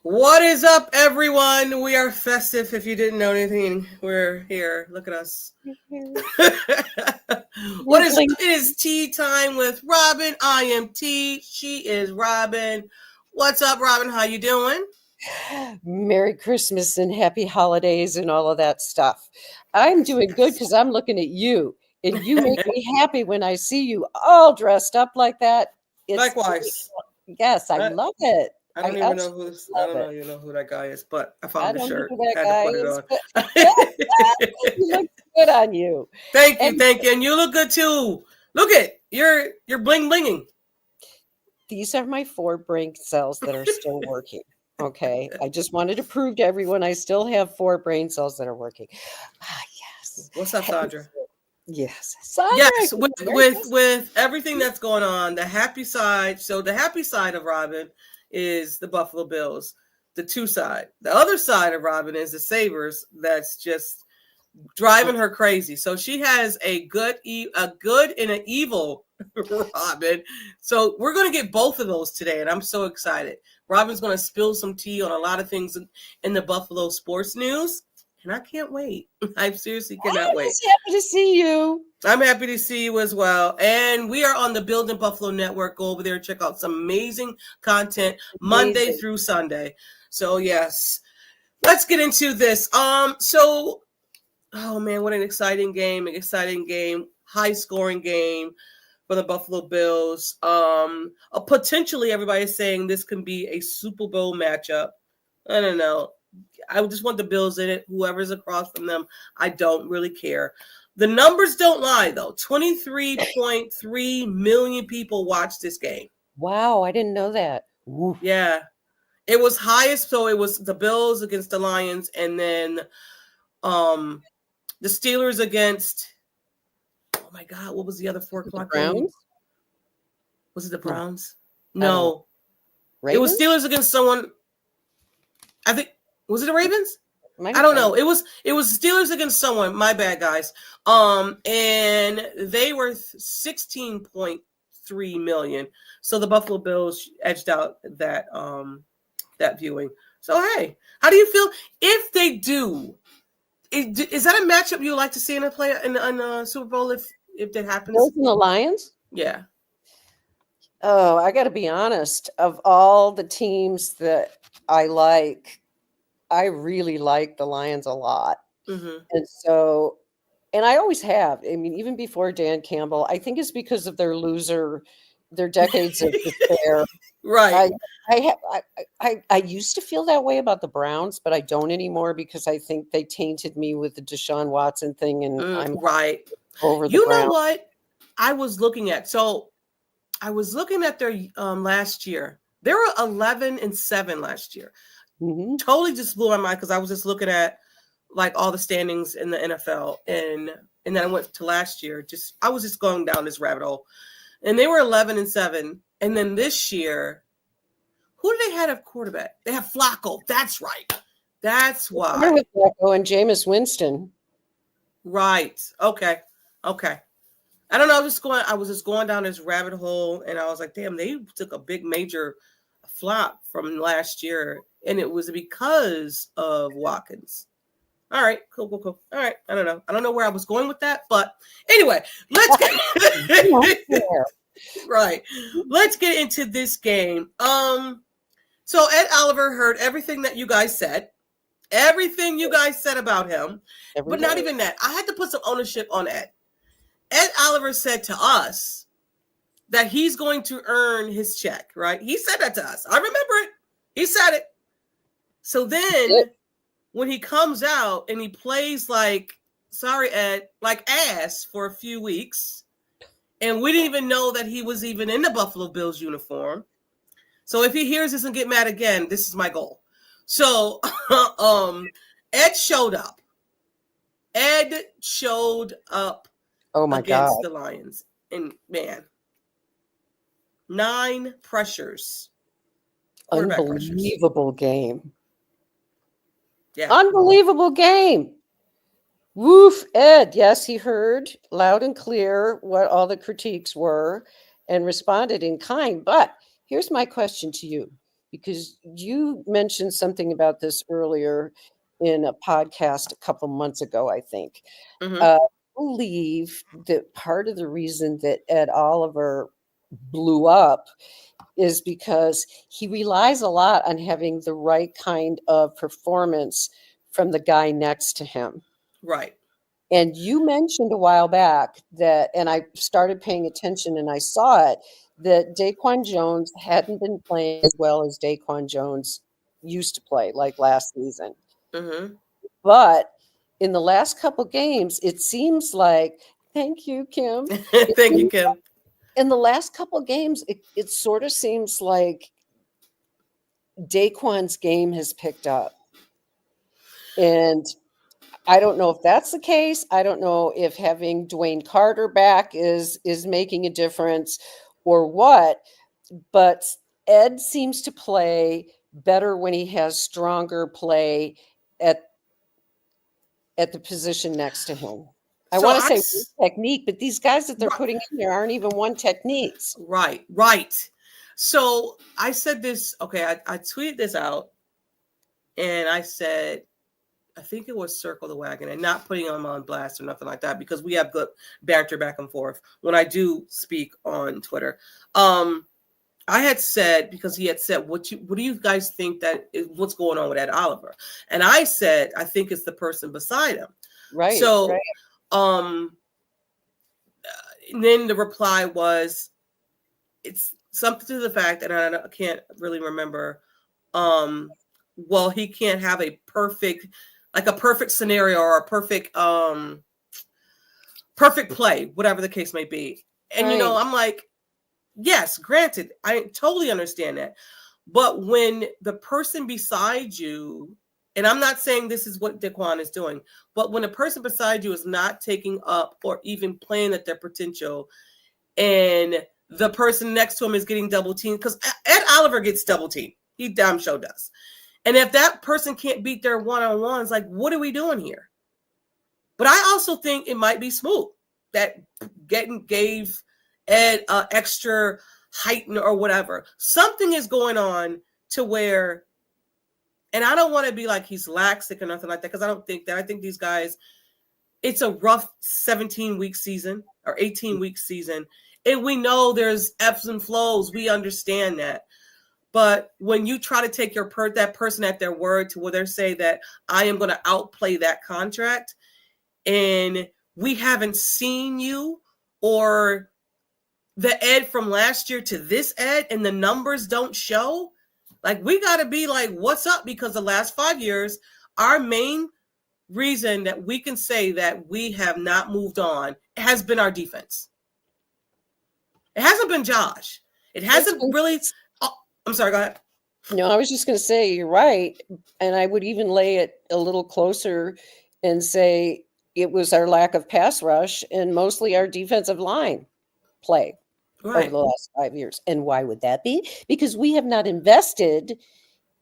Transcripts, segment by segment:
What is up, everyone? We are festive. If you didn't know anything, we're here. Look at us. We're It is tea time with Robyn. I am T. She is Robyn. What's up, Robyn? How you doing? Merry Christmas and happy holidays and all of that stuff. I'm doing good because I'm looking at you, and you make me happy when I see you all dressed up like that. It's Likewise. yes, I I, love it. I I don't even know absolutely who's. I love don't know. it. You know who that guy is, but I found I the don't know shirt. who that Had to guy put it is, on. but he looks good on you. Thank you, And thank you, and you look good too. Look at you're bling blinging. these are my 4 brain cells that are still working. Okay, I just wanted to prove to everyone I still have 4 brain cells that are working. Ah, yes. What's up, Sandra? Yes, Sandra, Yes, with Merry with Christmas. with everything that's going on, the happy side. So the happy side of Robyn is the Buffalo Bills. The two side. The other side of Robyn is the Sabres. That's just driving her crazy. So she has a good and an evil Robyn. So we're going to get both of those today, and I'm so excited. Robyn's going to spill some tea on a lot of things in the Buffalo sports news, and I can't wait. I seriously cannot I'm wait. just happy to see you. I'm happy to see you as well. And we are on the Building Buffalo Network. Go over there and check out some amazing content Monday Amazing. through Sunday. So yes, let's get into this. So oh man, what an exciting game! High scoring game for the Buffalo Bills. Potentially everybody's saying this can be a Super Bowl matchup. I don't know. I just want the Bills in it. Whoever's across from them, I don't really care. The numbers don't lie, though. 23.3 million people watched this game. Wow, I didn't know that. Ooh. Yeah. It was highest, so it was the Bills against the Lions, and then um the Steelers against, oh my God, what was the other 4 o'clock The game? Browns? Was it the No, Browns? I don't know. No. It was Ravens? Steelers against someone. I think, was it the Ravens? Might I have don't been. know. It was Steelers against someone. My bad, guys. And they were 16.3 million. So the Buffalo Bills edged out that viewing. So hey, how do you feel if they do? Is that a matchup you would like to see in a Super Bowl if that happens? Bills and the Lions? Yeah. Oh, I got to be honest. Of all the teams that I like, I really like the Lions a lot. Mm-hmm. And so, and I always have. I mean, even before Dan Campbell, I think it's because of their decades of despair. Right. I I used to feel that way about the Browns, but I don't anymore because I think they tainted me with the Deshaun Watson thing, and I'm Right. over the You know Browns. what? I was looking at so I was looking at their last year. They were 11-7 last year. Mhm. Totally just blew my mind because I was just looking at like all the standings in the NFL, and then I went to last year. Just I was just going down this rabbit hole, and they were 11-7. And then this year, who do they have at quarterback? They have Flacco. That's right. That's What's the matter why. with Flacco and Jameis Winston? Right. Okay. Okay. I don't know. I was just going down this rabbit hole, and I was like, damn, they took a big major flop from last year, and it was because of Watkins. All right, cool. All right, I don't know where I was going with that, but anyway, let's get right. Let's get into this game. So Ed Oliver heard everything that you guys said. Everything you guy said about him, Every but not day. even that. I had to put some ownership on Ed. Ed Oliver said to us that he's going to earn his check, right? He said that to us. I remember it. He said it. So then when he comes out and he plays like, sorry, Ed, like ass for a few weeks, and we didn't even know that he was even in the Buffalo Bills uniform. So if he hears this and get mad again, this is my goal. So Ed showed up. Ed showed up Oh my God. against the Lions. And man, 9 pressures. Quarterback pressures. Unbelievable game. Yeah. Unbelievable game. Woof, Ed. Yes, he heard loud and clear what all the critiques were and responded in kind. But here's my question to you. because you mentioned something about this earlier in a podcast a couple months ago, I think. Mm-hmm. I believe that part of the reason that Ed Oliver blew up is because he relies a lot on having the right kind of performance from the guy next to him. Right. And you mentioned a while back that, and I started paying attention and I saw it, that Daquan Jones hadn't been playing as well as Daquan Jones used to play, like last season. Mm-hmm. But in the last couple games, it seems like, thank you, Kim. It Thank you, seems Kim. in the last couple games, it sort of seems like Daquan's game has picked up. And I don't know if that's the case. I don't know if having Dwayne Carter back is making a difference or what, but Ed seems to play better when he has stronger play at the position next to him. I So want to I, say one technique, but these guys that they're right, putting in there aren't even one techniques. right. So I said this, okay, I tweeted this out and I said, I think it was circle the wagon and not putting them on blast or nothing like that because we have good banter back and forth when I do speak on Twitter. I had said, because he had said, what do you guys think what's going on with Ed Oliver? And I said, I think it's the person beside him. Right. So, right. And then the reply was, it's something to the fact, and I can't really remember. Well, he can't have a perfect scenario or a perfect play, whatever the case may be. And right. I'm like, yes, granted, I totally understand that. But when the person beside you, and I'm not saying this is what Daquan is doing, but when a person beside you is not taking up or even playing at their potential, and the person next to him is getting double teamed, because Ed Oliver gets double teamed. He damn sure does. And if that person can't beat their one-on-ones, like, what are we doing here? But I also think it might be Smoot that gave Ed extra height or whatever. Something is going on to where, and I don't want to be like he's laxic or nothing like that, because I don't think that. I think these guys, it's a rough 17-week season or 18-week season. And we know there's ebbs and flows. We understand that. But when you try to take that person at their word to where they say that I am going to outplay that contract, and we haven't seen you or the Ed from last year to this Ed, and the numbers don't show, like, we got to be like, what's up? Because the last 5 years, our main reason that we can say that we have not moved on has been our defense. It hasn't been Josh. It hasn't really. Oh, I'm sorry, go ahead. No, I was just going to say you're right. And I would even lay it a little closer and say it was our lack of pass rush and mostly our defensive line play over the last 5 years. And why would that be? Because we have not invested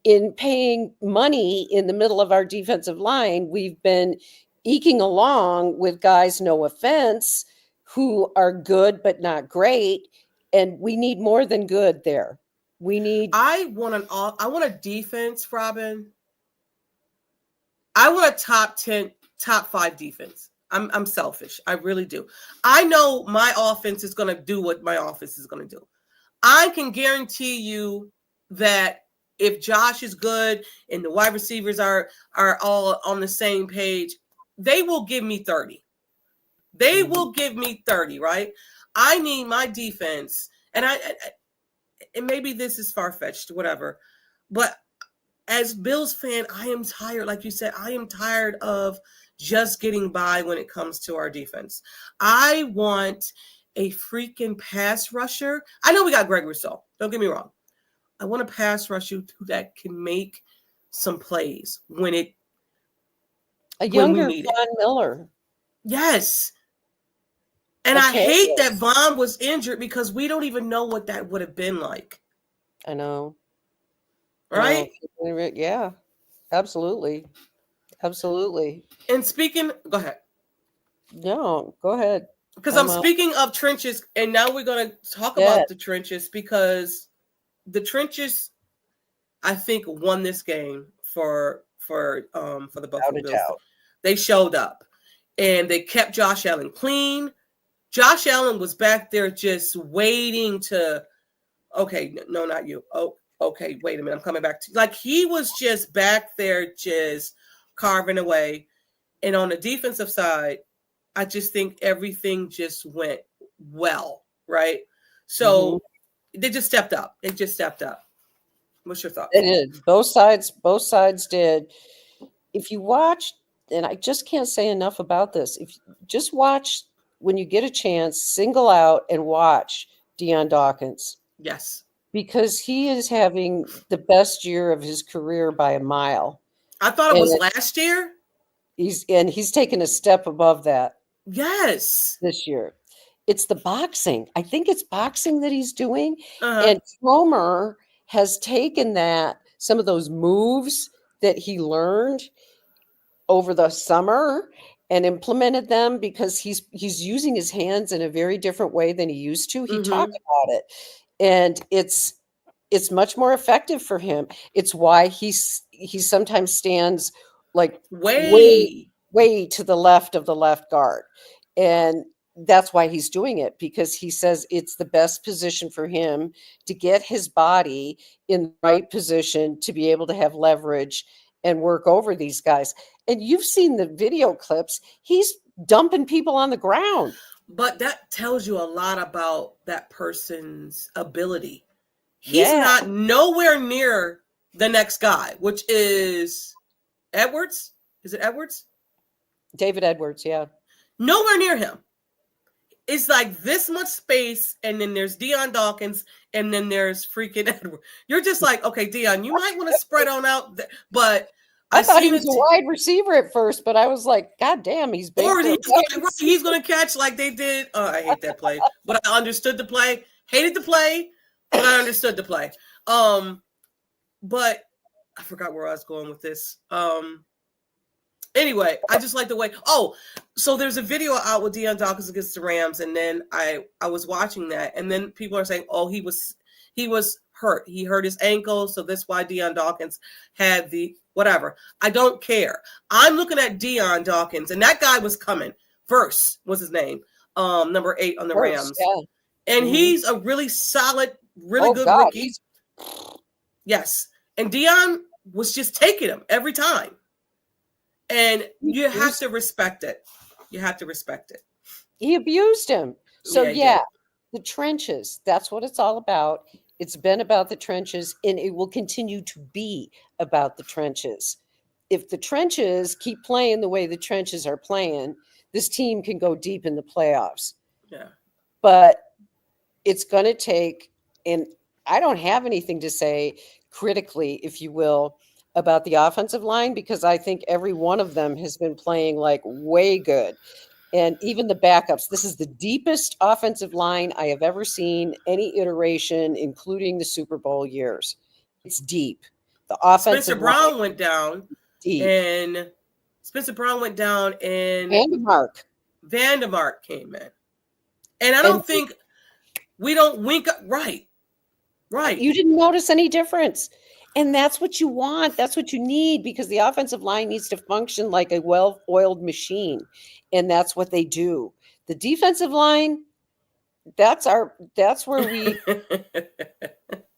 in paying money in the middle of our defensive line. We've been eking along with guys, no offense, who are good but not great. And we need more than good there. We need. I want a defense, Robyn. I want a top 10, top 5 defense. I'm selfish. I really do. I know my offense is going to do what my offense is going to do. I can guarantee you that if Josh is good and the wide receivers are all on the same page, they will give me 30. They will give me 30, right? I need my defense, and and maybe this is far-fetched, whatever, but as Bills fan, I am tired. Like you said, I am tired of just getting by when it comes to our defense. I want a freaking pass rusher. I know we got Greg Rousseau. Don't get me wrong. I want a pass rusher that can make some plays when younger we need Von Miller. Yes. And I hate that Von was injured because we don't even know what that would have been like. I know. Right? Yeah, absolutely. Absolutely. And speaking, go ahead. No, go ahead. Because I'm speaking of trenches, and now we're going to talk about the trenches, because the trenches, I think won this game for the Without Buffalo a Bills. doubt. They showed up and they kept Josh Allen clean. Josh Allen was back there just waiting to, okay, no, not you. Oh, okay, wait a minute, I'm coming back to, like, he was just back there just carving away. And on the defensive side, I just think everything just went well, right? So they just stepped up. They just stepped up. What's your thoughts? It did. Both sides did. If you watch, and I just can't say enough about this, if you just watch when you get a chance, single out and watch Deion Dawkins, Yes. because he is having the best year of his career by a mile. I thought it And was last year. he's taken a step above that Yes. this year. It's the boxing. I think it's boxing that he's doing. Uh-huh. And Cromer has taken some of those moves that he learned over the summer and implemented them, because he's using his hands in a very different way than he used to. He talked about it. And it's much more effective for him. It's why he sometimes stands like way to the left of the left guard. And that's why he's doing it, because he says it's the best position for him to get his body in the right position to be able to have leverage and work over these guys. And you've seen the video clips. He's dumping people on the ground. But that tells you a lot about that person's ability. He's not nowhere near the next guy, which is Edwards. Is it Edwards? David Edwards, yeah. Nowhere near him. It's like this much space, and then there's Deion Dawkins, and then there's freaking Edwards. You're just like, okay, Deion, you might want to spread on out, but I thought he was a wide receiver at first, but I was like, God damn, he's big. Or he's going to catch like they did. Oh, I hate that play, but I understood the play. Hated the play, but I understood the play. But I forgot where I was going with this. Anyway, I just like the way. Oh, so there's a video out with Deion Dawkins against the Rams, and then I was watching that, and then people are saying, oh, he was hurt. He hurt his ankle, so that's why Deion Dawkins had the whatever. I don't care. I'm looking at Deion Dawkins, and that guy was coming. Verse was his name, number 8 on the Rams, yeah. And he's a really solid, really good rookie. Yes, and Deion was just taking him every time. And you have to respect it. You have to respect it. He abused him. So yeah, the trenches, that's what it's all about. It's been about the trenches, and it will continue to be about the trenches. If the trenches keep playing the way the trenches are playing, this team can go deep in the playoffs. Yeah. But it's going to take, and I don't have anything to say critically, if you will, about the offensive line, because I think every one of them has been playing like way good. And even the backups, this is the deepest offensive line I have ever seen, any iteration, including the Super Bowl years. It's deep. The offensive Spencer Brown went down. Deep. And Spencer Brown went down, and Vandermark came in. And I don't think we don't wink up. Right. You didn't notice any difference. And that's what you want. That's what you need, because the offensive line needs to function like a well-oiled machine. And that's what they do. The defensive line, that's where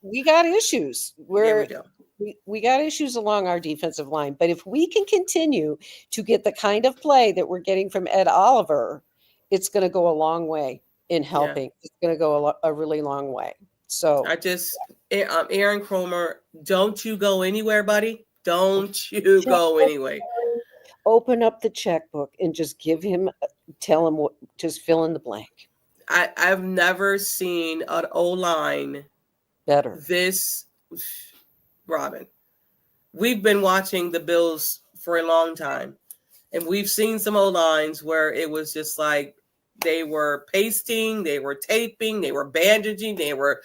we got issues. We got issues along our defensive line. But if we can continue to get the kind of play that we're getting from Ed Oliver, it's going to go a long way in helping. Yeah. It's going to go a really long way. So Aaron Cromer, don't you go anywhere, buddy. Don't you go anywhere. Open up the checkbook and just tell him just fill in the blank. I've never seen an O-line better. This, Robyn, we've been watching the Bills for a long time, and we've seen some O-lines where it was just like they were pasting, they were taping, they were bandaging, they were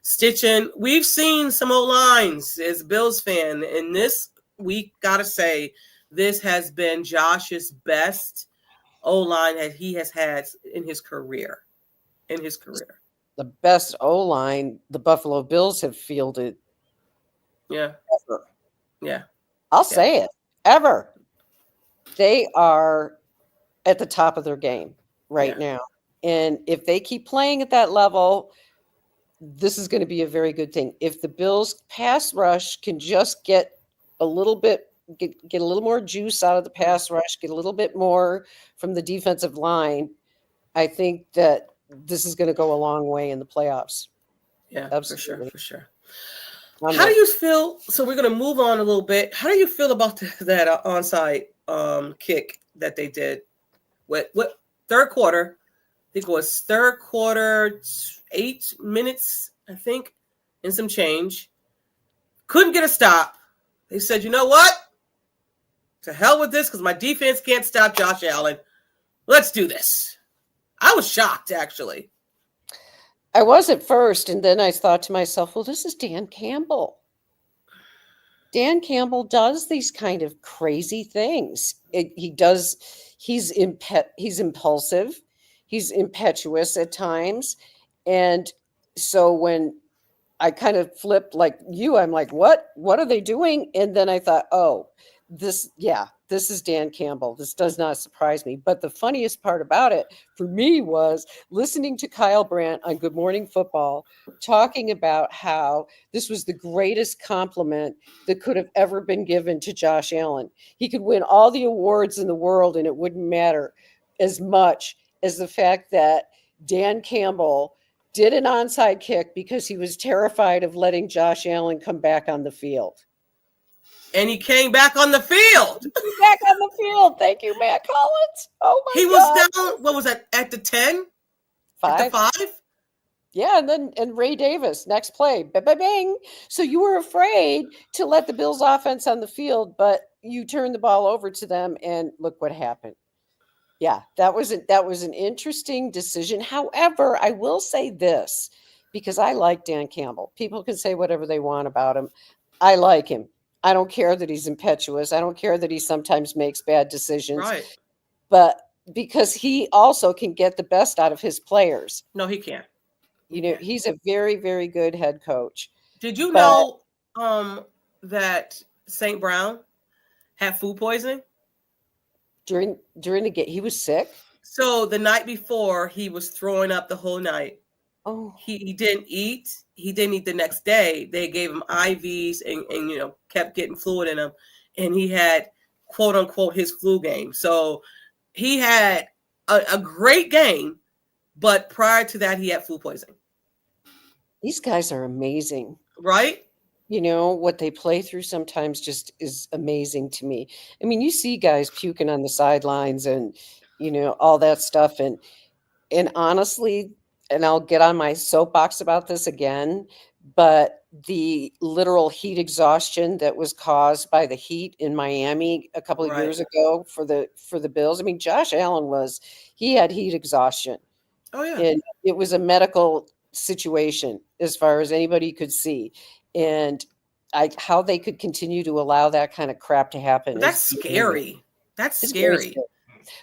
stitching. We've seen some O-lines as a Bills fan, and this, we got to say, this has been Josh's best O-line that he has had in his career. The best O-line the Buffalo Bills have fielded Yeah. Ever. Yeah. I'll Yeah. say it. Ever. They are at the top of their game right Yeah. now. And if they keep playing at that level, this is going to be a very good thing. If the Bills pass rush can just get a little bit, get a little more juice out of the pass rush, get a little bit more from the defensive line, I think that this is going to go a long way in the playoffs. Yeah, for sure. Absolutely. For sure. I'm How do ready. you feel? So we're going to move on a little bit. How do you feel about that onside kick that they did? What third quarter? I think it was third quarter, 8 minutes, I think, and some change. Couldn't get a stop. They said, you know what? To hell with this, because my defense can't stop Josh Allen. Let's do this. I was shocked, actually. I was at first, and then I thought to myself, well, this is Dan Campbell. Dan Campbell does these kind of crazy things. He's impulsive, he's impetuous at times. And so when I kind of flipped like you, I'm like, what are they doing? And then I thought, oh, this is Dan Campbell. This does not surprise me. But the funniest part about it for me was listening to Kyle Brandt on Good Morning Football talking about how this was the greatest compliment that could have ever been given to Josh Allen. He could win all the awards in the world and it wouldn't matter as much as the fact that Dan Campbell did an onside kick because he was terrified of letting Josh Allen come back on the field. And he came back on the field. Back on the field. Thank you, Matt Collins. Oh my He God. was down, what was that, at the 10? 5. At the 5? Yeah, and Ray Davis, next play. Bang. So you were afraid to let the Bills offense on the field, but you turned the ball over to them and look what happened. Yeah, that was an interesting decision. However, I will say this, because I like Dan Campbell. People can say whatever they want about him. I like him. I don't care that he's impetuous. I don't care that he sometimes makes bad decisions. Right. But because he also can get the best out of his players. No, he can't. He's a very, very good head coach. Did you know that St. Brown had food poisoning? During the game, he was sick. So the night before, he was throwing up the whole night. Oh, he didn't eat. He didn't eat the next day. They gave him IVs and kept getting fluid in him, and he had quote unquote his flu game. So he had a great game, but prior to that, he had food poisoning. these guys are amazing, right? What they play through sometimes just is amazing to me. I mean, you see guys puking on the sidelines and all that stuff, and honestly, and I'll get on my soapbox about this again, but the literal heat exhaustion that was caused by the heat in Miami a couple of years ago for the Bills. I mean, Josh Allen he had heat exhaustion. Oh yeah. And it was a medical situation as far as anybody could see. And how they could continue to allow that kind of crap to happen. That's scary. That's scary.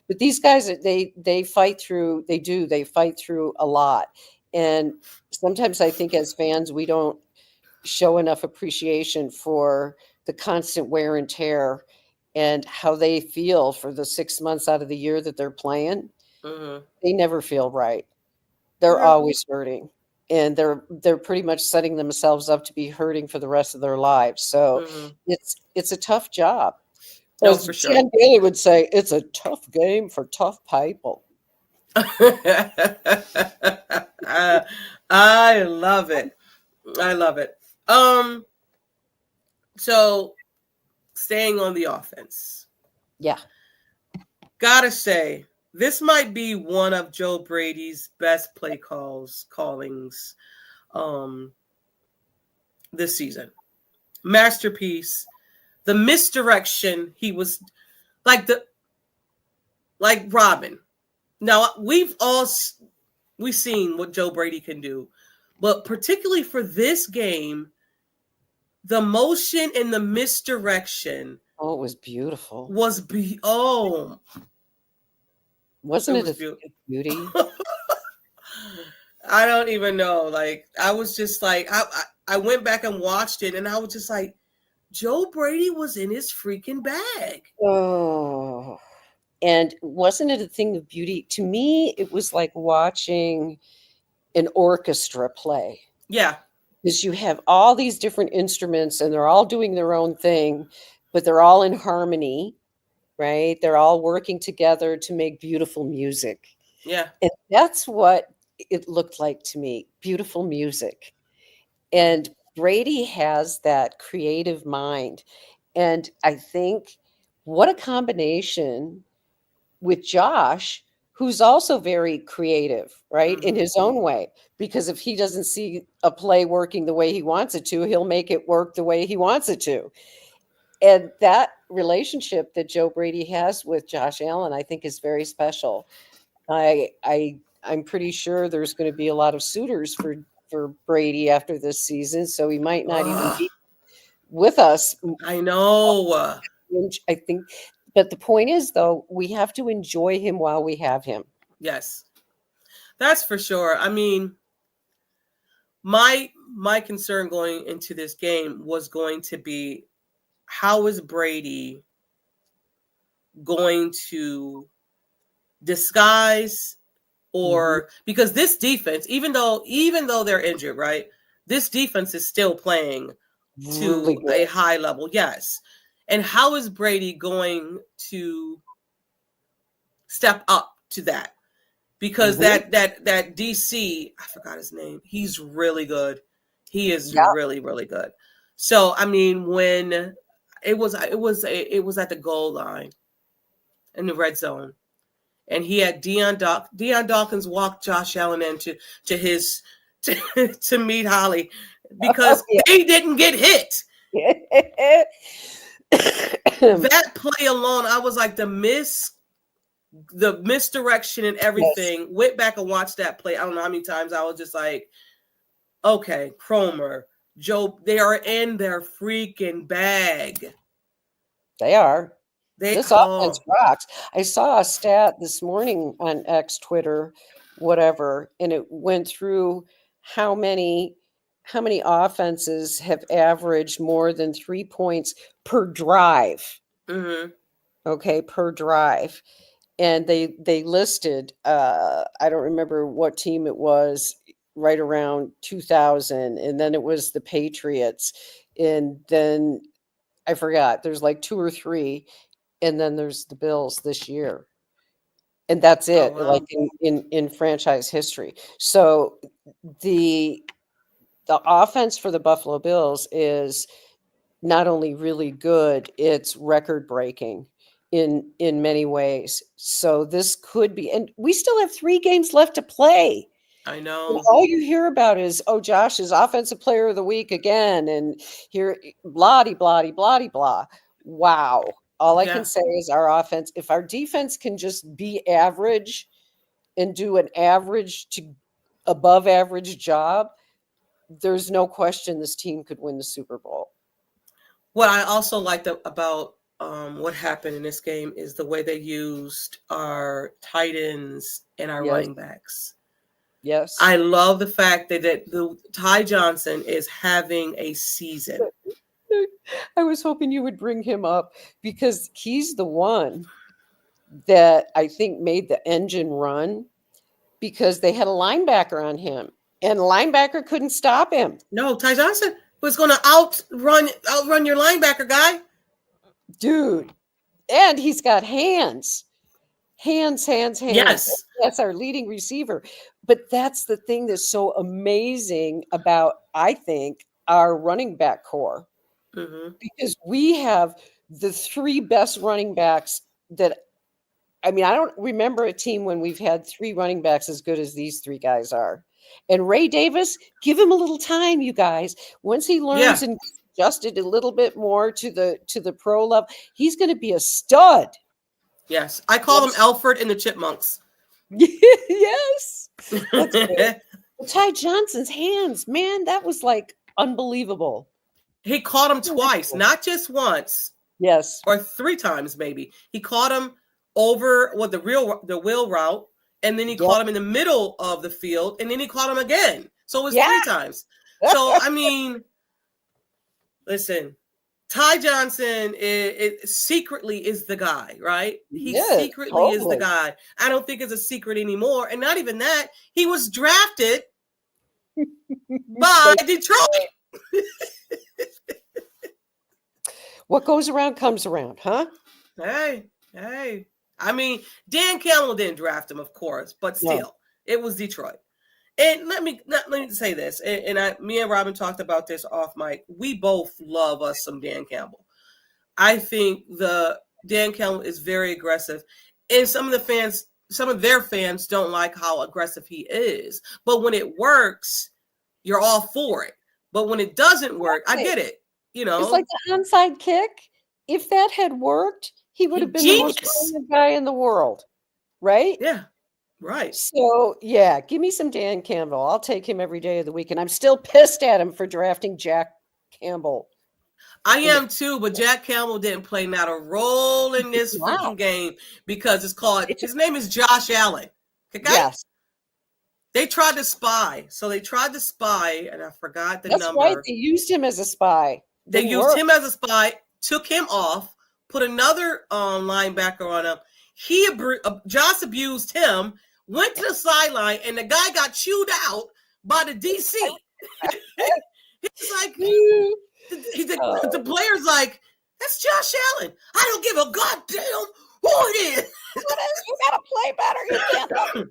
But these guys, they fight through, they fight through a lot. And sometimes I think as fans, we don't show enough appreciation for the constant wear and tear and how they feel for the 6 months out of the year that they're playing. Mm-hmm. They never feel right. They're always hurting. And they're pretty much setting themselves up to be hurting for the rest of their lives. So it's a tough job. No, for sure. Ken Bailey would say, it's a tough game for tough people. I love it. I love it. So staying on the offense. Yeah. Gotta say, this might be one of Joe Brady's best play callings this season. Masterpiece. The misdirection, he was like Robyn. Now we've seen what Joe Brady can do, but particularly for this game, the motion and the misdirection. Oh, it was beautiful. Wasn't it a beauty? I don't even know. Like I was just like I went back and watched it, and I was just like, Joe Brady was in his freaking bag. Oh, and wasn't it a thing of beauty? To me, it was like watching an orchestra play. Yeah. Because you have all these different instruments and they're all doing their own thing, but they're all in harmony, right? They're all working together to make beautiful music. Yeah. And that's what it looked like to me, beautiful music. And Brady has that creative mind. And I think what a combination with Josh, who's also very creative, right, in his own way. Because if he doesn't see a play working the way he wants it to, he'll make it work the way he wants it to. And that relationship that Joe Brady has with Josh Allen, I think, is very special. I'm pretty sure there's going to be a lot of suitors for Brady after this season, so he might not even Ugh, be with us. I know. I think, but the point is, though, we have to enjoy him while we have him. Yes, that's for sure. I mean, my concern going into this game was going to be, how is Brady going to disguise, or because this defense, even though they're injured, right? This defense is still playing Really to good. a high level. Yes. And how is Brady going to step up to that? Because that DC, I forgot his name. He's really good. He is Yeah. really, really good. So I mean, when it was at the goal line in the red zone, and he had Deion Dawkins walk Josh Allen into his to meet Holly, because they didn't get hit. That play alone, I was like, the misdirection and everything. Yes. Went back and watched that play. I don't know how many times. I was just like, okay, Cromer, Joe, they are in their freaking bag. They are. This offense Oh, rocks. I saw a stat this morning on X, Twitter, whatever, and it went through how many offenses have averaged more than 3 points per drive. Okay, per drive. And they listed, I don't remember what team it was, right around 2000, and then it was the Patriots, and then I forgot, there's like 2 or 3, and then there's the Bills this year. And that's oh it, like wow. in franchise history. So the offense for the Buffalo Bills is not only really good, it's record breaking in many ways. So this could be, and we still have 3 games left to play. I And know. all you hear about is, oh, Josh is offensive player of the week again, and here, blah, blah, blah, blah. Wow. All I can Yeah. say is our offense, if our defense can just be average and do an average to above average job, there's no question this team could win the Super Bowl. What I also liked about what happened in this game is the way they used our tight ends and our Yes. running backs. Yes. I love the fact that the Ty Johnson is having a season. I was hoping you would bring him up because he's the one that I think made the engine run, because they had a linebacker on him and the linebacker couldn't stop him. No, Ty Johnson was going to outrun your linebacker guy. Dude. And he's got hands. Hands. Yes. That's our leading receiver. But that's the thing that's so amazing about, I think, our running back core. Because we have the 3 best running backs that, I mean, I don't remember a team when we've had 3 running backs as good as these 3 guys are. And Ray Davis, give him a little time, you guys. Once he learns and adjusted a little bit more to the pro level, he's going to be a stud. Yes. I call him Alfred and the Chipmunks. Yes. That's great. Ty Johnson's hands, man, that was like unbelievable. He caught him twice, not just once. Yes. Or 3 times maybe. He caught him over the wheel route, and then he caught him in the middle of the field, and then he caught him again. So it was 3 times. So I mean, listen, Ty Johnson secretly is the guy, right? He Yes, secretly is the totally. guy. I don't think it's a secret anymore. And not even that, he was drafted by Detroit. What goes around comes around, huh? Hey. I mean, Dan Campbell didn't draft him, of course, but still, it was Detroit. And let me say this, me and Robyn talked about this off mic. We both love us some Dan Campbell. I think the Dan Campbell is very aggressive, and some of their fans don't like how aggressive he is. But when it works, you're all for it. But when it doesn't work, I get it. You know, it's like the onside kick. If that had worked, he would have been the most brilliant guy in the world, right? Yeah, right. So, yeah, give me some Dan Campbell. I'll take him every day of the week. And I'm still pissed at him for drafting Jack Campbell. I am too, but Jack Campbell didn't play not a role in this freaking game because his name is Josh Allen. Okay? Yes. They tried to spy. So they tried to spy, and I forgot the number. That's right. They used him as a spy. They used him as a spy, took him off, put another linebacker on him. Josh abused him, went to the sideline, and the guy got chewed out by the DC. He's like, the player's like, that's Josh Allen. I don't give a goddamn who it is. You got to play better. You can't.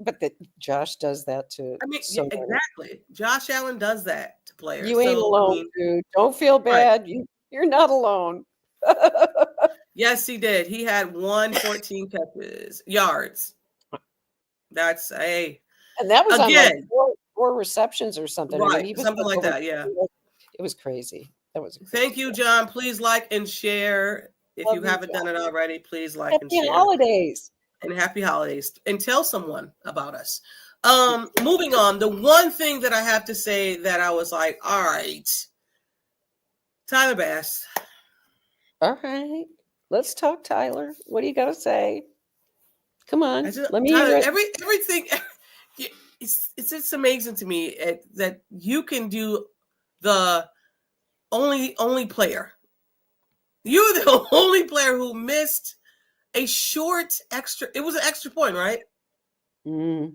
But Josh does that too. I mean, exactly. Josh Allen does that to players. You ain't alone, dude. Don't feel bad. Right. You're not alone. Yes, he did. He had 114 yards. That's and that was again on like four receptions or something. Right, I mean, something like that. Yeah, it was crazy. That was. Thank you, John. Please like and share if you haven't done it already. Please like and share. Happy holidays. And happy holidays, and tell someone about us. Moving on, the one thing that I have to say that I was like, all right, Tyler Bass. All right, let's talk, Tyler. What do you got to say? Come on, let me Tyler, everything. It's just amazing to me that you can do the only player. You're the only player who missed a short extra. It was an extra point, right? Mm.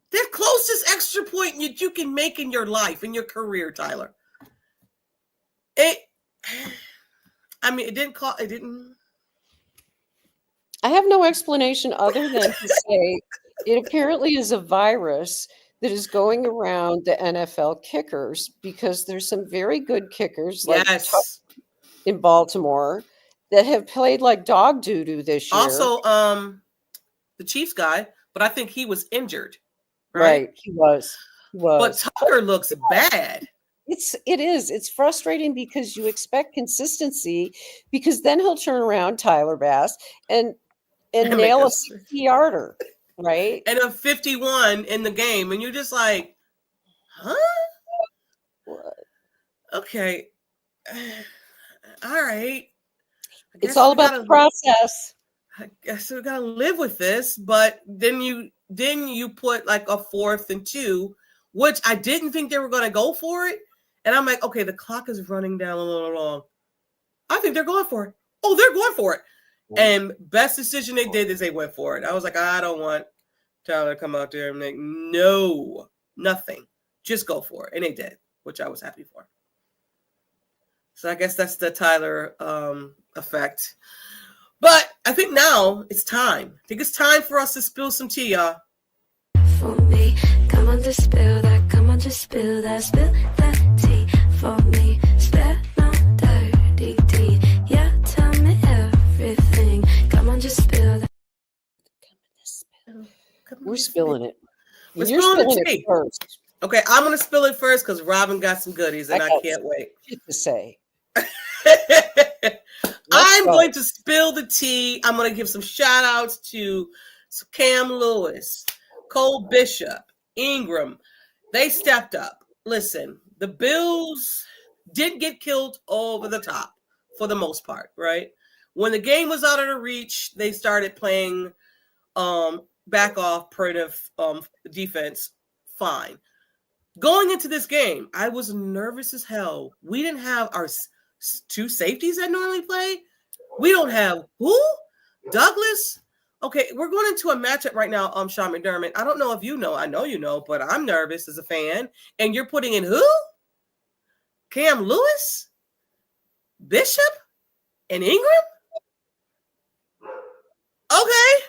The closest extra point you can make in your life, in your career, Tyler. It didn't. I have no explanation other than to say it apparently is a virus that is going around the NFL kickers because there's some very good kickers like in Baltimore that have played like dog doo-doo this year. Also, the Chiefs guy, but I think he was injured. Right, he was. But Tucker looks bad. It is. It's frustrating because you expect consistency because then he'll turn around, Tyler Bass, and nail a 60-yarder, right? And a 51 in the game, and you're just like, huh? What? Okay. All right. It's all about the process. I guess we gotta live with this, but then you put like a 4th and 2, which I didn't think they were gonna go for it. And I'm like, okay, the clock is running down a little long. I think they're going for it. Oh, they're going for it. And best decision they did is they went for it. I was like, I don't want Tyler to come out there and make nothing. Just go for it. And they did, which I was happy for. So I guess that's the Tyler effect. But I think now it's time. I think it's time for us to spill some tea, y'all. For me, come on, just spill that. Come on, just spill that. Spill that tea for me. Spill no dirty tea. Yeah, tell me everything. Come on, just spill that. We're spilling it. You're spilling it first. Okay, I'm going to spill it first because Robyn got some goodies and I can't wait. To say. I'm going to spill the tea. I'm going to give some shout outs to Cam Lewis, Cole Bishop, Ingram. They stepped up. Listen, the Bills didn't get killed over the top for the most part, right? When the game was out of their reach, they started playing back off primitive defense. Fine. Going into this game, I was nervous as hell. We didn't have our two safeties that normally play. We don't have who? Douglas? Okay, we're going into a matchup right now, Sean McDermott. I don't know if you know. I know you know, but I'm nervous as a fan. And you're putting in who? Cam Lewis? Bishop? And Ingram? Okay.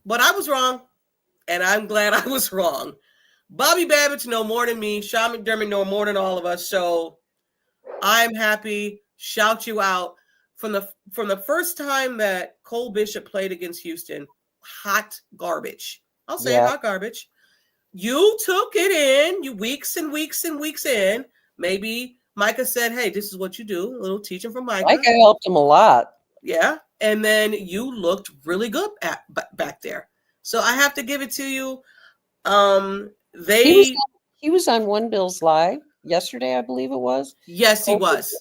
But I was wrong. And I'm glad I was wrong. Bobby Babbage know more than me. Sean McDermott know more than all of us. So I'm happy. Shout you out. From the first time that Cole Bishop played against Houston, hot garbage. I'll say hot garbage. You took it in, you weeks and weeks and weeks in. Maybe Micah said, hey, this is what you do. A little teaching from Micah. Micah helped him a lot. Yeah. And then you looked really good back there. So I have to give it to you. He was on One Bills Live yesterday, I believe it was. Yes, he was.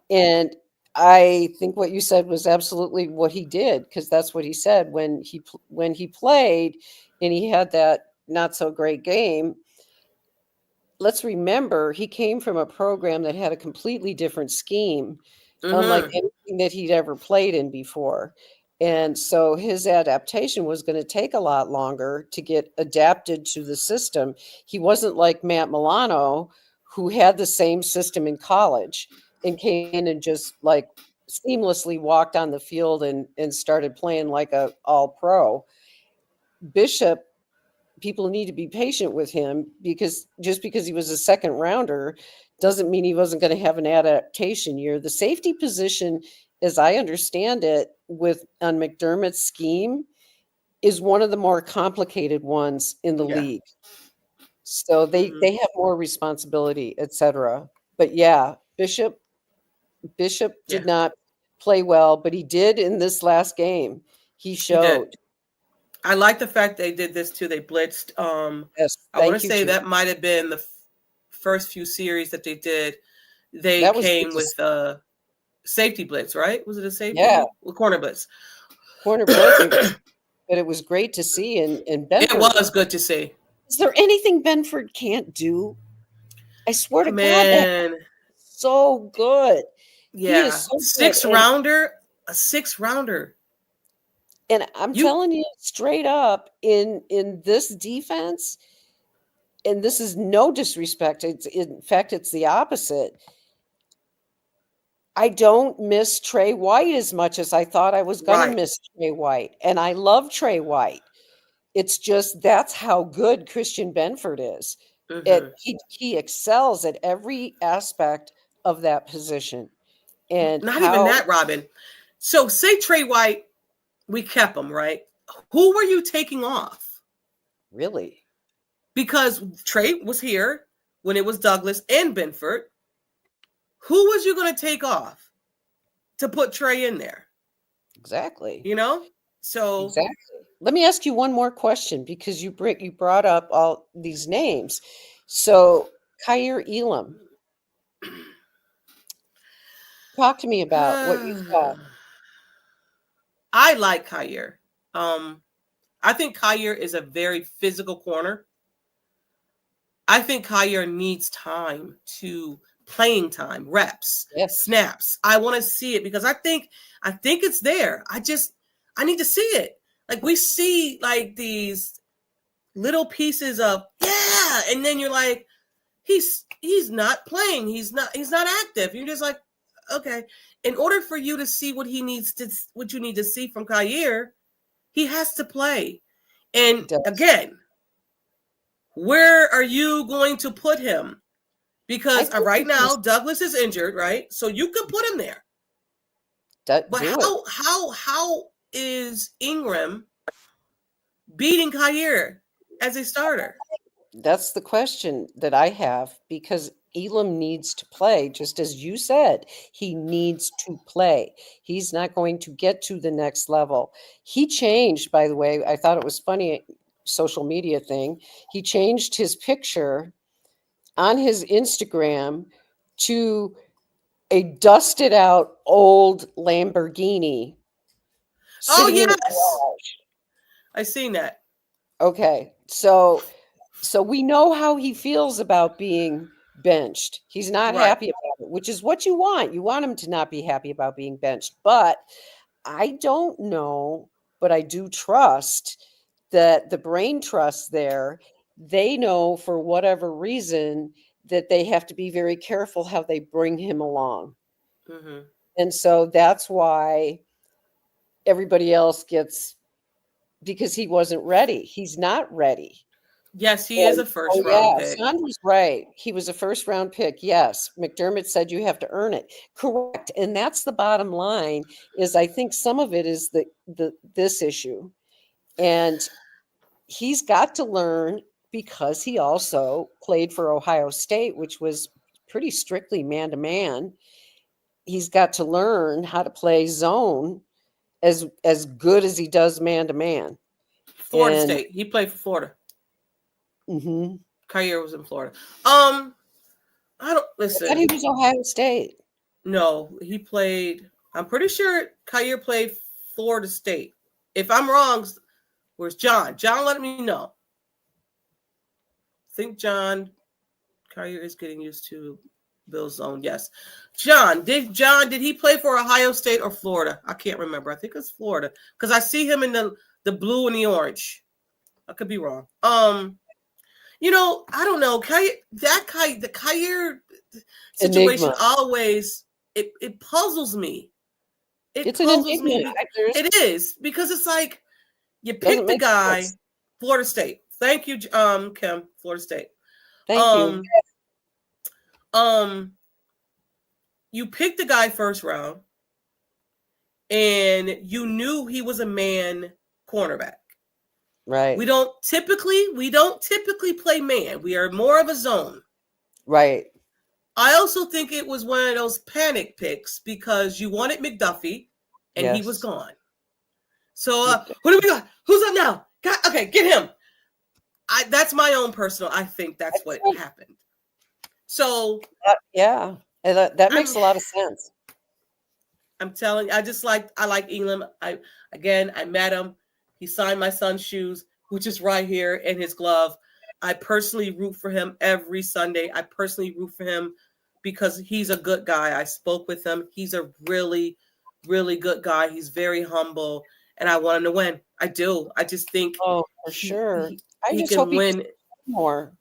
And I think what you said was absolutely what he did, because that's what he said when he played and he had that not so great game. Let's remember, he came from a program that had a completely different scheme, unlike anything that he'd ever played in before. And so his adaptation was going to take a lot longer to get adapted to the system. He wasn't like Matt Milano, who had the same system in college and came in and just like seamlessly walked on the field and started playing like a all pro. Bishop, people need to be patient with him, because just because he was a second rounder doesn't mean he wasn't going to have an adaptation year. The safety position, as I understand it, on McDermott's scheme, is one of the more complicated ones in the league. So they have more responsibility, etc. But yeah, Bishop did not play well, but he did in this last game. He showed. I like the fact they did this too. They blitzed. I want to say that might have been the first few series that they did. They came with safety blitz, right? Was it a safety? Yeah. Well, corner blitz. Corner blitz. But it was great to see. And Benford, it was good to see. Is there anything Benford can't do? I swear to God, that's so good. Yeah. He is so sixth rounder. A sixth rounder. And I'm telling you straight up, in this defense, and this is no disrespect, in fact, it's the opposite. I don't miss Trey White as much as I thought I was going to miss Trey White. And I love Trey White. It's just that's how good Christian Benford is. He excels at every aspect of that position. And not even that, Robin. So say Trey White, we kept him, right? Who were you taking off? Really? Because Trey was here when it was Douglas and Benford. Who was you going to take off to put Trey in there? Exactly. You know? So exactly. Let me ask you one more question, because you brought up all these names. So Kaiir Elam, talk to me about what you saw. I like Kaiir. I think Kaiir is a very physical corner. I think Kaiir needs playing time, reps, snaps. I want to see it because I think it's there. I need to see it. Like we see like these little pieces of and then you're like, he's not playing. He's not active. You're just like, okay. In order for you to see what you need to see from Kaiir, he has to play. And again, where are you going to put him? Because right now Douglas is injured, right? So you could put him there. But how is Ingram beating Kaiir as a starter? That's the question that I have, because Elam needs to play, just as you said. He needs to play. He's not going to get to the next level. He changed, by the way. I thought it was funny, social media thing. He changed his picture on his Instagram to a dusted out old Lamborghini. Oh, yes. I seen that. Okay. So we know how he feels about being benched. He's not Right. happy about it, which is what you want. You want him to not be happy about being benched. But I don't know, but I do trust that the brain trust there, they know for whatever reason that they have to be very careful how they bring him along. Hmm. And so that's why everybody else gets, because he wasn't ready. He's not ready. Yes, he is And a first oh round yeah, pick. Sandra's right. He was a first round pick. Yes. McDermott said you have to earn it. Correct. And that's the bottom line, is I think some of it is this issue. And he's got to learn, because he also played for Ohio State, which was pretty strictly man to man. He's got to learn how to play zone as good as he does man to man. Florida And State. He played for Florida. mhm. Kyer was in Florida. I don't I thought listen. he was Ohio State. No, he played. I'm pretty sure Kyer played Florida State. If I'm wrong, where's John? John, let me know. I think Kyer is getting used to Bill's zone. Yes, did he play for Ohio State or Florida? I can't remember. I think it's Florida because I see him in the blue and the orange. I could be wrong. I don't know. The Kyer situation Enigma. always it puzzles me. It's an Puzzles me. enigma. It is because it's like you Doesn't pick the make guy, sense. Florida State. Thank you, Kim, Florida State. Thank you. You picked the guy first round, and you knew he was a man cornerback. Right. We don't typically play man. We are more of a zone. Right. I also think it was one of those panic picks because you wanted McDuffie and he was Yes. gone. So who do we got? Who's up now? Okay, get him. That's my own personal. I think that's what happened. So yeah, and that makes a lot of sense. I'm telling you, I like Elam. I met him. He signed my son's shoes, which is right here in his glove. I personally root for him every Sunday. I personally root for him because he's a good guy. I spoke with him. He's a really, really good guy. He's very humble, and I want him to win. I do. I just think for sure. I just can hope win he more.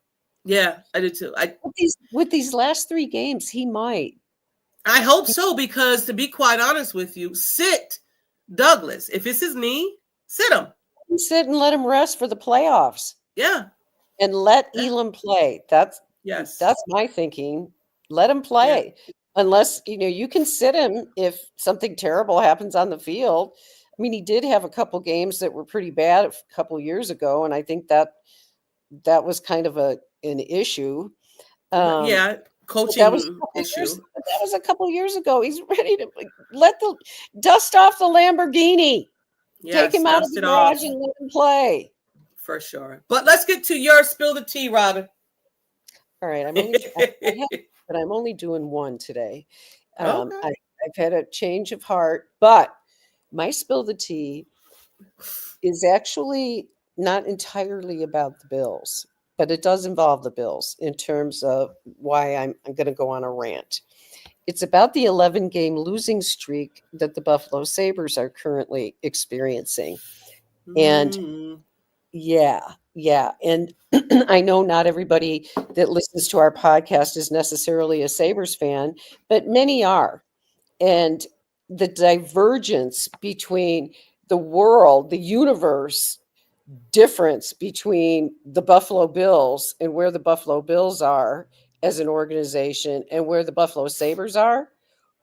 Yeah, I do too. With these last 3 games, he might. I hope so, because to be quite honest with you, sit Douglas. If it's his knee, sit him. Sit and let him rest for the playoffs. Yeah. And let Elam play. That's my thinking. Let him play. Yeah. Unless, you can sit him if something terrible happens on the field. I mean, he did have a couple games that were pretty bad a couple years ago, and I think that was kind of an issue. Coaching that was issue. That was a couple years ago. He's ready to let the dust off the Lamborghini. Yes, take him out of the garage and let him play. For sure. But let's get to your spill the tea, Robyn. All right, I'm only doing one today. Okay. I've had a change of heart, but my spill the tea is actually not entirely about the Bills, but it does involve the Bills in terms of why I'm going to go on a rant. It's about the 11-game losing streak that the Buffalo Sabres are currently experiencing. And yeah. And I know not everybody that listens to our podcast is necessarily a Sabres fan, but many are. And the divergence between the world, the universe difference between the Buffalo Bills and where the Buffalo Bills are as an organization and where the Buffalo Sabres are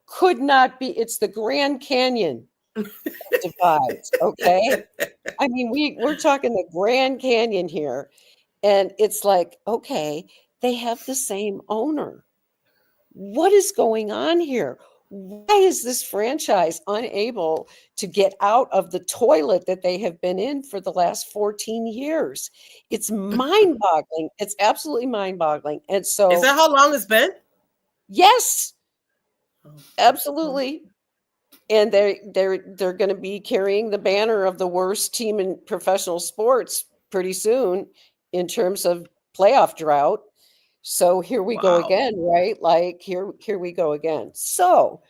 could not be. It's the Grand Canyon divides. Okay. I mean, we're talking the Grand Canyon here. And it's like, okay, they have the same owner. What is going on here? Why is this franchise unable to get out of the toilet that they have been in for the last 14 years? It's mind-boggling. It's absolutely mind-boggling. And so, is that how long it's been? Yes, absolutely. And they're going to be carrying the banner of the worst team in professional sports pretty soon in terms of playoff drought. So here we go Wow. again, right? Like here we go again. So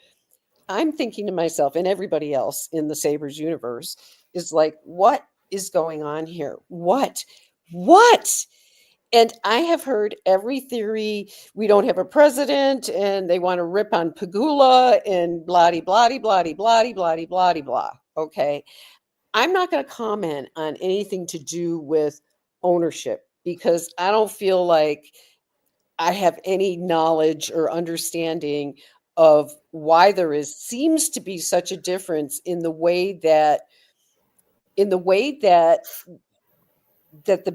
I'm thinking to myself, and everybody else in the Sabres universe is like, what is going on here? What? And I have heard every theory. We don't have a president, and they want to rip on Pagula and blah blah blah blah blah blah blah. Okay, I'm not going to comment on anything to do with ownership because I don't feel like I have any knowledge or understanding of why there seems to be such a difference in the way that the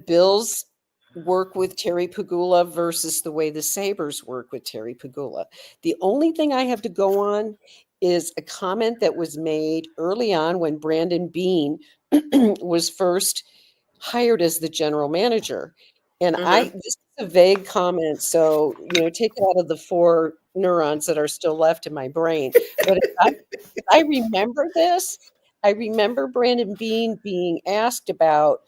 Bills work with Terry Pagula versus the way the Sabres work with Terry Pagula. The only thing I have to go on is a comment that was made early on when Brandon Beane was first hired as the general manager. And Mm-hmm. this is a vague comment, so take it out of the 4 neurons that are still left in my brain. But I remember this. I remember Brandon Beane being asked about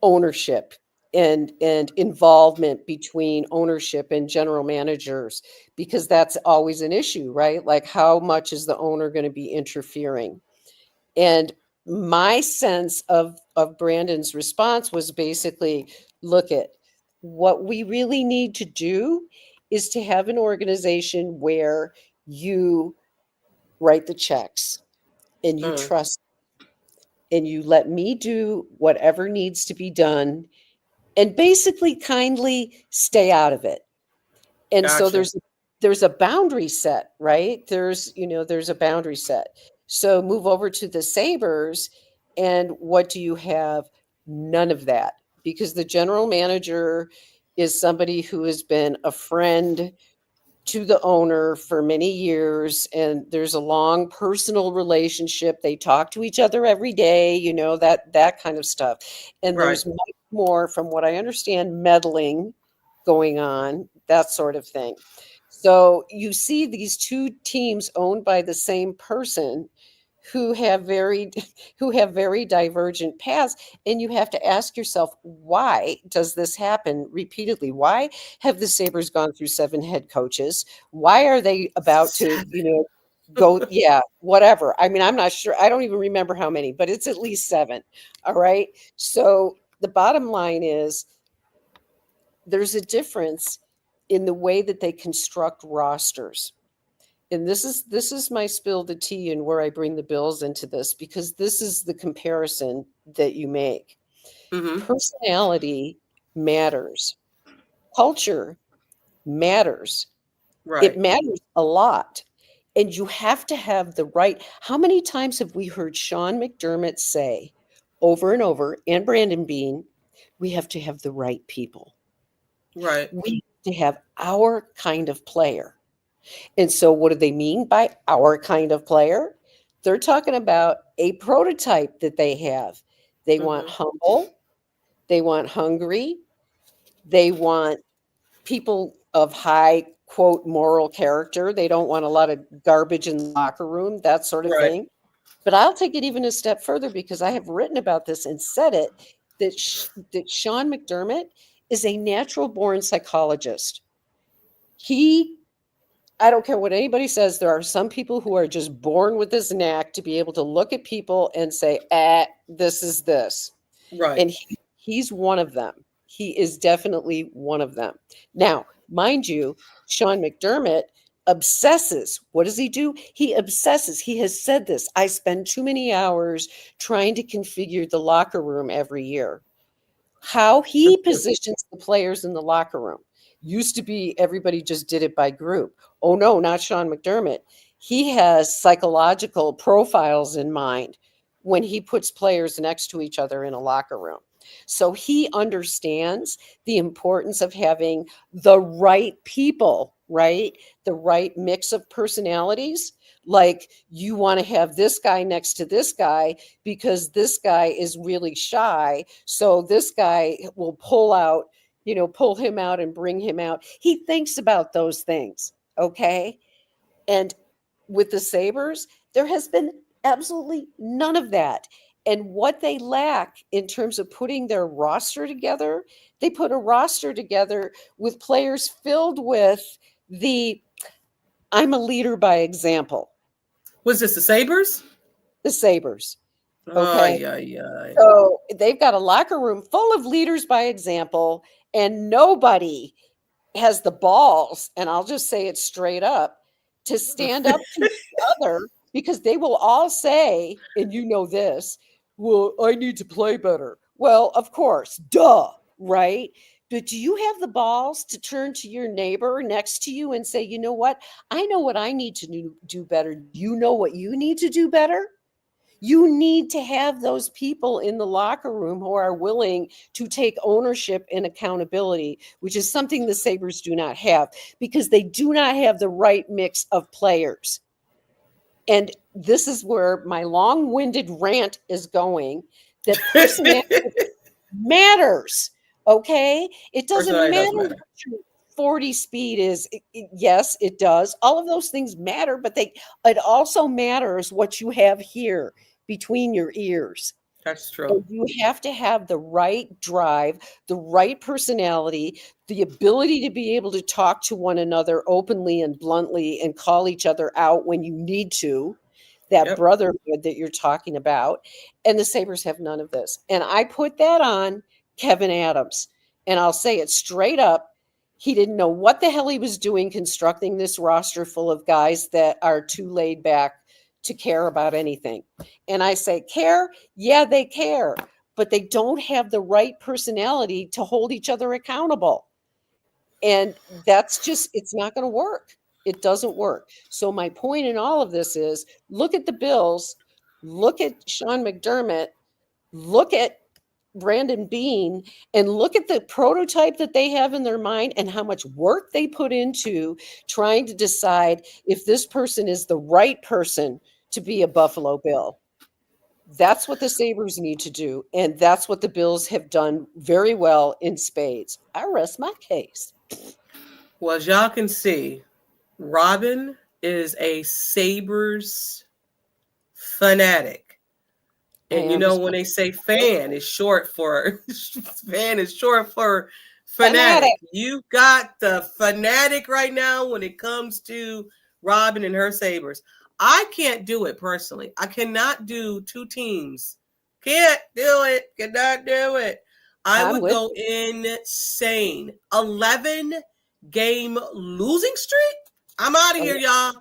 ownership and involvement between ownership and general managers, because that's always an issue, right? Like, how much is the owner going to be interfering? And my sense of Brandon's response was basically, look, at what we really need to do is to have an organization where you write the checks and you Mm. trust and you let me do whatever needs to be done and basically kindly stay out of it. And so Gotcha. there's a boundary set, right? There's a boundary set. So move over to the Sabres, and what do you have? None of that, because the general manager is somebody who has been a friend to the owner for many years, and there's a long personal relationship. They talk to each other every day, that kind of stuff. And Right. there's much more, from what I understand, meddling going on, that sort of thing. So you see these 2 teams owned by the same person who have very who have very divergent paths, and you have to ask yourself, why does this happen repeatedly? Why have the Sabres gone through 7 head coaches? Why are they about to 7. go, yeah, whatever? I mean, I'm not sure, I don't even remember how many, but it's at least 7. All right, so the bottom line is there's a difference in the way that they construct rosters. And this is my spill the tea and where I bring the Bills into this, because this is the comparison that you make. Mm-hmm. Personality matters. Culture matters. It Right. matters a lot. And you have to have the right. How many times have we heard Sean McDermott say over and over, and Brandon Beane, we have to have the right people. Right. We have to have our kind of player. And so what do they mean by our kind of player? They're talking about a prototype that they have. They want Mm-hmm. humble, they want hungry, they want people of high, quote, moral character. They don't want a lot of garbage in the locker room, that sort of Right. thing. But I'll take it even a step further, because I have written about this and said it, that Sean McDermott is a natural born psychologist. He I don't care what anybody says. There are some people who are just born with this knack to be able to look at people and say, this is this. Right. And he's one of them. He is definitely one of them. Now, mind you, Sean McDermott obsesses. What does he do? He obsesses. He has said this. I spend too many hours trying to configure the locker room every year. How he positions the players in the locker room. Used to be everybody just did it by group. Oh no, not Sean McDermott. He has psychological profiles in mind when he puts players next to each other in a locker room. So he understands the importance of having the right people, right? The right mix of personalities. Like, you want to have this guy next to this guy because this guy is really shy. So this guy will pull him out and bring him out. He thinks about those things. Okay. And with the Sabres, there has been absolutely none of that. what they lack in terms of putting their roster together, they put a roster together with players filled with I'm a leader by example. Was this the Sabres? The Sabres. Oh, Okay. yeah. So they've got a locker room full of leaders by example, and nobody has the balls, and I'll just say it straight up, to stand up to each other, because they will all say, and you know this, well, I need to play better. Well, of course, duh, right? But do you have the balls to turn to your neighbor next to you and say, you know what? I know what I need to do better. You know what you need to do better? You need to have those people in the locker room who are willing to take ownership and accountability, which is something the Sabres do not have, because they do not have the right mix of players. And this is where my long-winded rant is going, that personality matters, okay? It doesn't matter what your 40 speed is. Yes, it does. All of those things matter, but it also matters what you have here between your ears. That's true. And you have to have the right drive, the right personality, the ability to be able to talk to one another openly and bluntly and call each other out when you need to, that brotherhood that you're talking about. And the Sabres have none of this. And I put that on Kevyn Adams. And I'll say it straight up. He didn't know what the hell he was doing constructing this roster full of guys that are too laid back to care about anything. And I say, care? Yeah, they care, but they don't have the right personality to hold each other accountable. And that's just, it's not going to work. It doesn't work. So my point in all of this is, look at the Bills, look at Sean McDermott, look at Brandon Beane, and look at the prototype that they have in their mind and how much work they put into trying to decide if this person is the right person to be a Buffalo Bill. That's what the Sabres need to do. And that's what the Bills have done very well in spades. I rest my case. Well, as y'all can see, Robyn is a Sabres fanatic. And you know, when they say fan is short for fanatic. You got the fanatic right now when it comes to Robyn and her Sabres. I can't do it personally. I cannot do two teams. Can't do it. Cannot do it. I would go insane. 11-game losing streak? I'm out of here, y'all.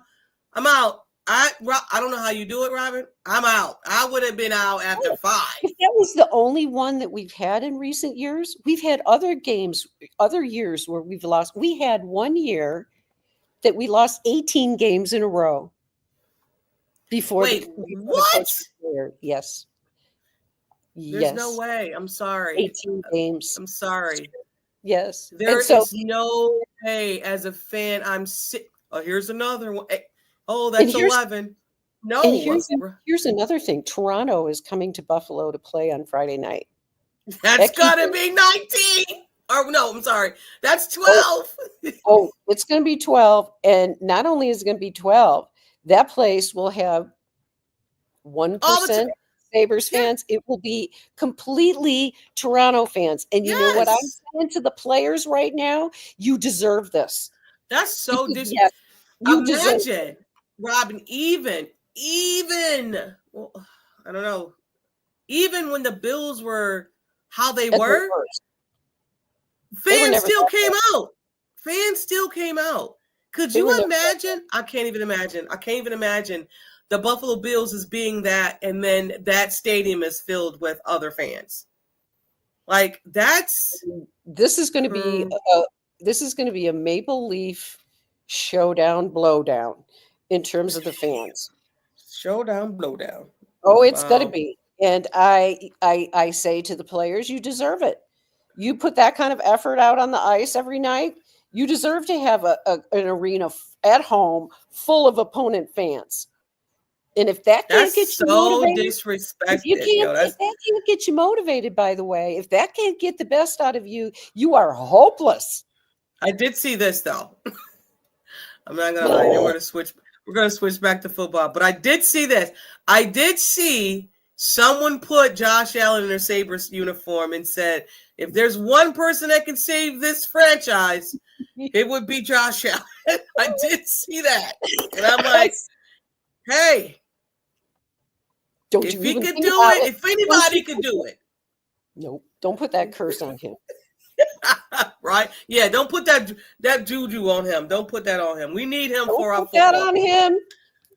I'm out. I don't know how you do it, Robyn. I'm out. I would have been out after 5. If that was the only one that we've had in recent years, we've had other years where we've lost. We had one year that we lost 18 games in a row. Before what? Yes. There's no way. I'm sorry. 18 games. I'm sorry. Yes. There is no way. As a fan, I'm sick. Oh, here's another one. Oh, that's 11. No. And here's another thing. Toronto is coming to Buffalo to play on Friday night. That's gotta be 19. Or no, I'm sorry. That's 12. Oh, it's going to be 12. And not only is it going to be 12, that place will have 1% Sabres fans. It will be completely Toronto fans. And you know what I'm saying to the players right now? You deserve this. That's so yes, imagine, Robyn, even, well, I don't know, even when the Bills were how they were, fans still came out. Fans still came out. Could you imagine? I can't even imagine the Buffalo Bills as being that, and then that stadium is filled with other fans. Like this is going to be a Maple Leaf showdown blowdown in terms of the fans. Showdown blowdown. Oh, it's going to be. And I say to the players, you deserve it. You put that kind of effort out on the ice every night. You deserve to have an arena at home full of opponent fans. And if that can't get you motivated, disrespected. If that can't get you motivated, by the way, if that can't get the best out of you, you are hopeless. I did see this though. I'm not gonna lie. We're gonna switch back to football, but I did see this. I did see Someone put Josh Allen in their Sabres uniform and said, if there's one person that can save this franchise, it would be Josh Allen. I did see that. And I'm like, hey, Don't if you he even could think do about it, if anybody could do it. Nope. Don't put that curse on him. Right? Yeah, don't put that juju on him. Don't put that on him. We need him Don't for our put that football. on him.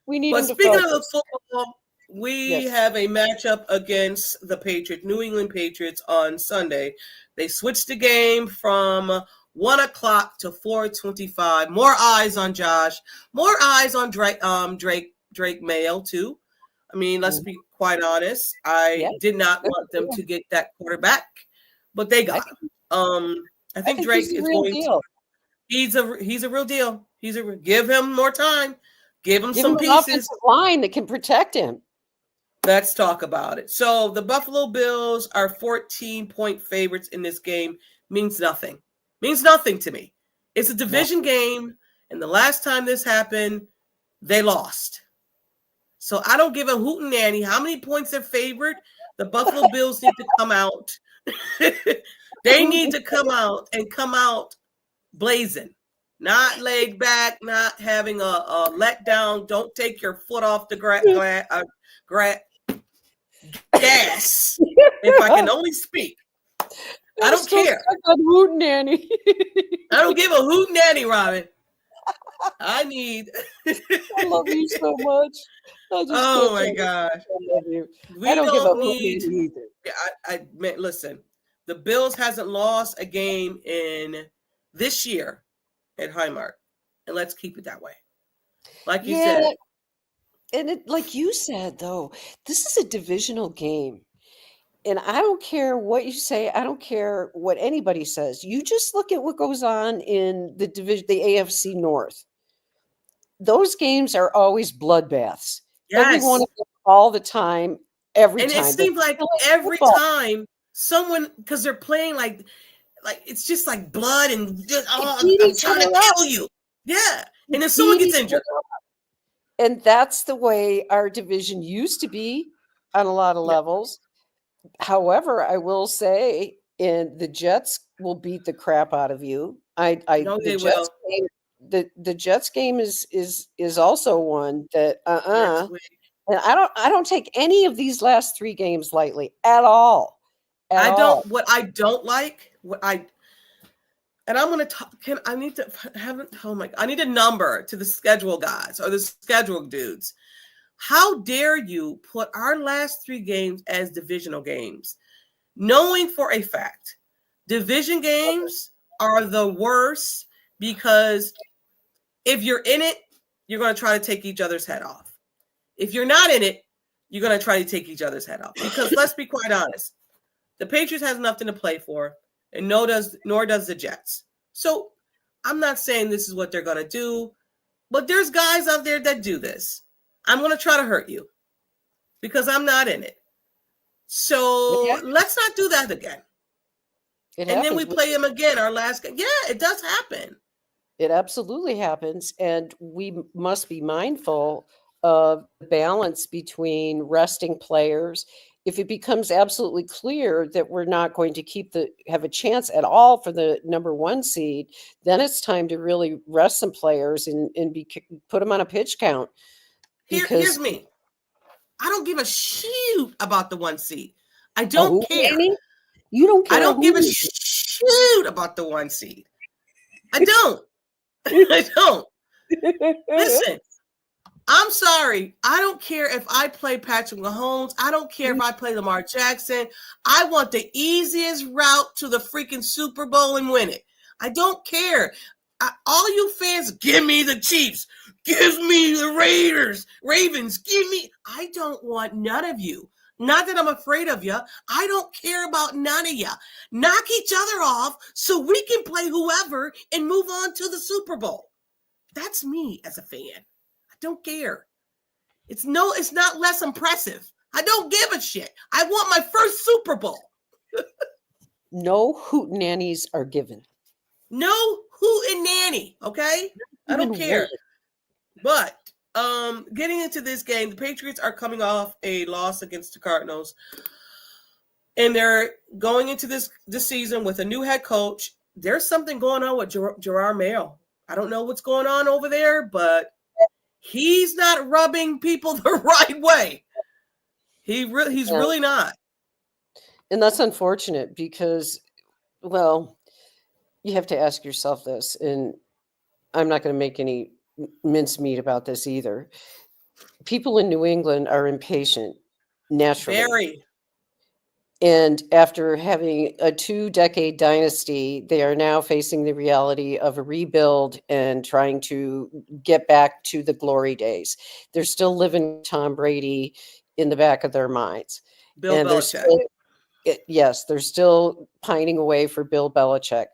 We need But him to speaking focus. of the football, we Yes. have a matchup against the Patriots, New England Patriots, on Sunday. They switched the game from 1 o'clock to 4:25. More eyes on Josh. More eyes on Drake Mayo too. I mean, let's be quite honest. I did not want them to get that quarterback, but they got him. I think Drake he's a is real going deal. to. He's a real deal. Give him more time. Give him some an pieces. offensive line that can protect him. Let's talk about it. So the Buffalo Bills are 14-point favorites in this game. Means nothing. Means nothing to me. It's a division game, and the last time this happened, they lost. So I don't give a hootenanny how many points they're favored. The Buffalo Bills need to come out. They need to come out blazing. Not laid back, not having a letdown. Don't take your foot off the gas. If I can only speak. I don't care. Hootenanny. I don't give a hootenanny, Robyn. I love you so much. Oh my gosh. I love you. I don't need either. Listen, the Bills hasn't lost a game in this year at Highmark. And let's keep it that way. Like you said. And like you said, though, this is a divisional game. And I don't care what you say. I don't care what anybody says. You just look at what goes on in the division, the AFC North. Those games are always bloodbaths. Yes. Every one of them, all the time, every time. And it seems like every time someone, because they're playing like it's just like blood and just, I'm trying to kill you. Yeah. And then someone gets injured. And that's the way our division used to be on a lot of levels. However, I will say, the Jets will beat the crap out of you. The Jets game is also one that and I don't take any of these last three games lightly at all. And I'm going to talk. I need a number to the schedule guys or the schedule dudes. How dare you put our last three games as divisional games, knowing for a fact division games are the worst because if you're in it, you're going to try to take each other's head off. If you're not in it, you're going to try to take each other's head off. Because let's be quite honest, the Patriots has nothing to play for, and nor does the Jets. So I'm not saying this is what they're going to do, but there's guys out there that do this. I'm going to try to hurt you because I'm not in it. So let's not do that again. Then we play them again, our last game. Yeah, it does happen. It absolutely happens. And we must be mindful of the balance between resting players. If it becomes absolutely clear that we're not going to have a chance at all for the number one seed, then it's time to really rest some players and put them on a pitch count. Here's me. I don't give a shoot about the one seed. I don't care. You don't care. I don't give a shoot about the one seed. I don't. I don't. Listen, I'm sorry. I don't care if I play Patrick Mahomes. I don't care if I play Lamar Jackson. I want the easiest route to the freaking Super Bowl and win it. I don't care. All you fans, give me the Chiefs. Give me the Ravens. I don't want none of you. Not that I'm afraid of you. I don't care about none of you. Knock each other off so we can play whoever and move on to the Super Bowl. That's me as a fan. I don't care. It's not less impressive. I don't give a shit. I want my first Super Bowl. No hootenannies are given. No hootenanny, okay? I don't care. But Getting into this game, the Patriots are coming off a loss against the Cardinals, and they're going into this season with a new head coach. There's something going on with Gerard Mayo. I don't know what's going on over there, but he's not rubbing people the right way. He's really not. And that's unfortunate because, well, you have to ask yourself this, and I'm not going to make any mincemeat about this either. People in New England are impatient naturally. Very. And after having a 2-decade dynasty, they are now facing the reality of a rebuild and trying to get back to the glory days. They're still living Tom Brady in the back of their minds. Bill and Belichick. Yes, they're still pining away for Bill Belichick.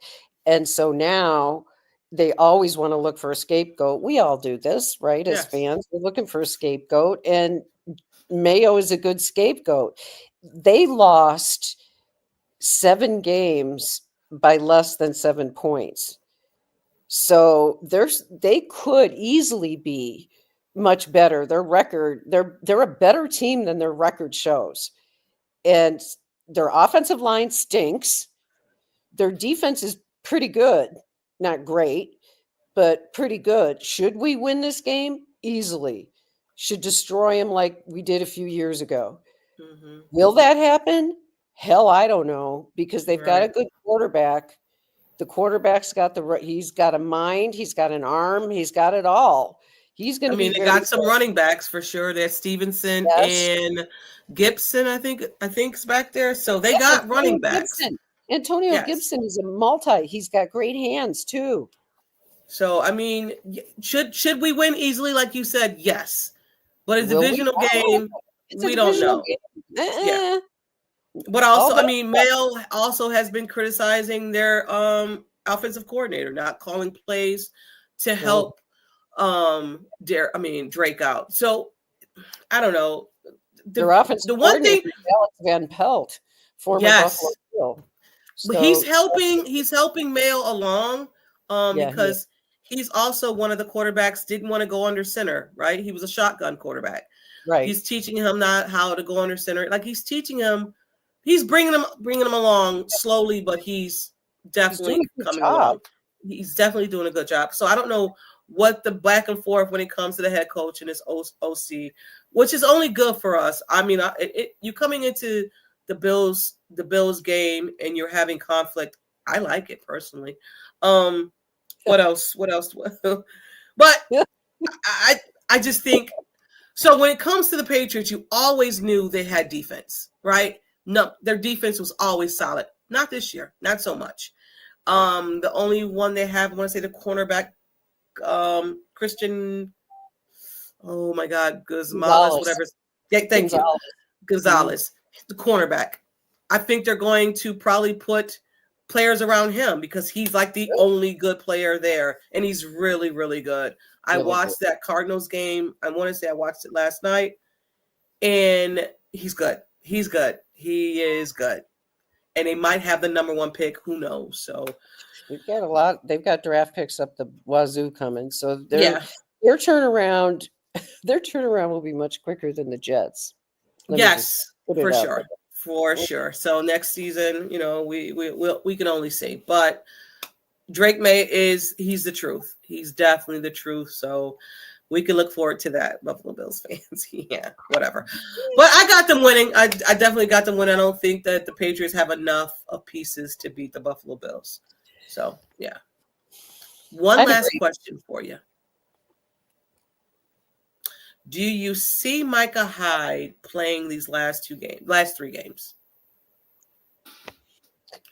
And so now they always want to look for a scapegoat. We all do this, right? As fans, we're looking for a scapegoat. And Mayo is a good scapegoat. They lost 7 games by less than 7 points. So they could easily be much better. Their record, they're a better team than their record shows. And their offensive line stinks. Their defense is pretty good. Not great, but pretty good. Should we win this game? Easily. Should destroy them like we did a few years ago. Mm-hmm. Will that happen? Hell, I don't know, because they've got a good quarterback. The quarterback's he's got a mind, he's got an arm, he's got it all. He's going to be. They got some running backs for sure. There's Stevenson and Gibson, I think is back there. So they got running backs. Antonio Gibson is he's got great hands too. So should we win easily, like you said? Yes. But a divisional game, we don't know. Yeah. But also, Mayo also has been criticizing their offensive coordinator, not calling plays to help Drake out. So I don't know. Their offensive coordinator, Alex Van Pelt, former Buffalo Bill. So, he's helping Mayo along because he's also one of the quarterbacks didn't want to go under center, right? He was a shotgun quarterback. Right. He's teaching him not how to go under center. Like he's teaching him, he's bringing him along slowly, but he's definitely coming along. He's definitely doing a good job. So I don't know what the back and forth when it comes to the head coach and his OC, which is only good for us. You coming into the Bills game and you're having conflict. I like it personally. What else? But I just think so. When it comes to the Patriots, you always knew they had defense, right? No, their defense was always solid. Not this year, not so much. The only one they have, I want to say the cornerback, Christian. Oh my God, Gonzalez, whatever. Yeah, thank you, Gonzalez, the cornerback. I think they're going to probably put players around him because he's like the only good player there, and he's really, really good. I watched that Cardinals game. I want to say I watched it last night, and he's good. He's good. He is good. And they might have the number 1 pick. Who knows? So they've got a lot. They've got draft picks up the wazoo coming. So their turnaround will be much quicker than the Jets. Yes, for sure. For sure. So next season, we can only see. But Drake May he's the truth. He's definitely the truth. So we can look forward to that, Buffalo Bills fans. Yeah, whatever. But I got them winning. I definitely got them winning. I don't think that the Patriots have enough of pieces to beat the Buffalo Bills. So, yeah. One last question for you. Do you see Micah Hyde playing these last 3 games?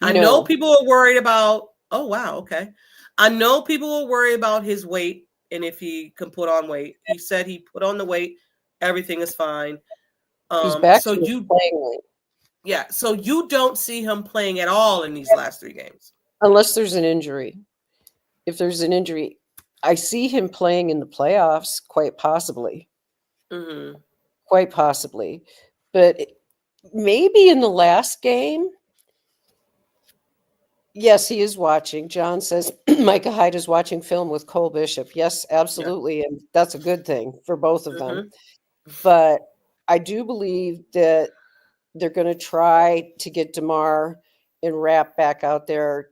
I know people are worried about, oh, wow, okay. I know people will worry about his weight and if he can put on weight. He said he put on the weight. Everything is fine. He's back to his playing weight. Yeah, so you don't see him playing at all in these last 3 games? Unless there's an injury. If there's an injury, I see him playing in the playoffs, quite possibly. Mm-hmm. Quite possibly. But maybe in the last game, Yes, he is watching. John says Micah Hyde is watching film with Cole Bishop. Yes, absolutely. And that's a good thing for both of them. But I do believe that they're going to try to get DeMar and Rapp back out there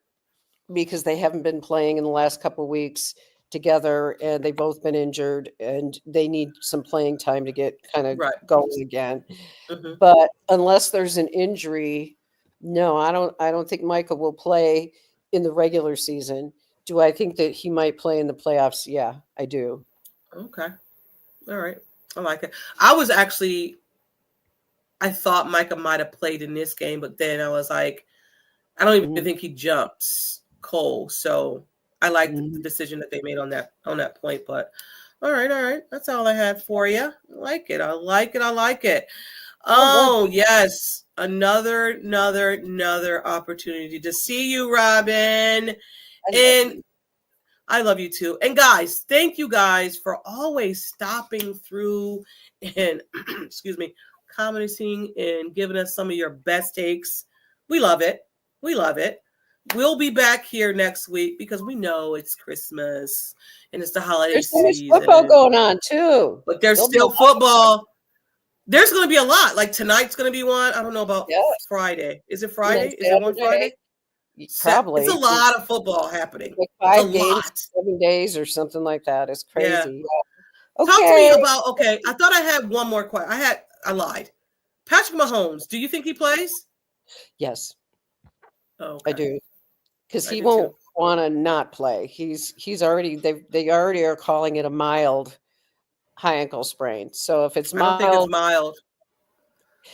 because they haven't been playing in the last couple of weeks together and they've both been injured and they need some playing time to get kind of Right. going again. Mhm. But unless there's an injury, no, I don't think Micah will play in the regular season. Do I think that he might play in the playoffs? Yeah, I do. Okay. All right. I like it. I thought Micah might have played in this game, but then I was like, I don't even think he jumps Cole. So I like the decision that they made on that point. But all right. That's all I had for you. I like it. Oh, yes. Another opportunity to see you, Robyn. And I love you too. And guys, thank you guys for always stopping through and excuse me, commenting and giving us some of your best takes. We love it. We'll be back here next week because we know it's Christmas and it's the holiday There's so much season. football going on too. But there's still football. There's going to be a lot. Like tonight's going to be one. I don't know about Friday. Is it Friday? Is there one Friday? Probably. It's a lot of football happening. Like 5 games, 7 days or something like that. It's crazy. Yeah. Okay. Talk to me about, I thought I had one more question. I lied. Patrick Mahomes, do you think he plays? Yes. Okay. I do. Because he won't want to not play. He's already, they already are calling it a mild high ankle sprain. So if it's mild. I don't think it's mild.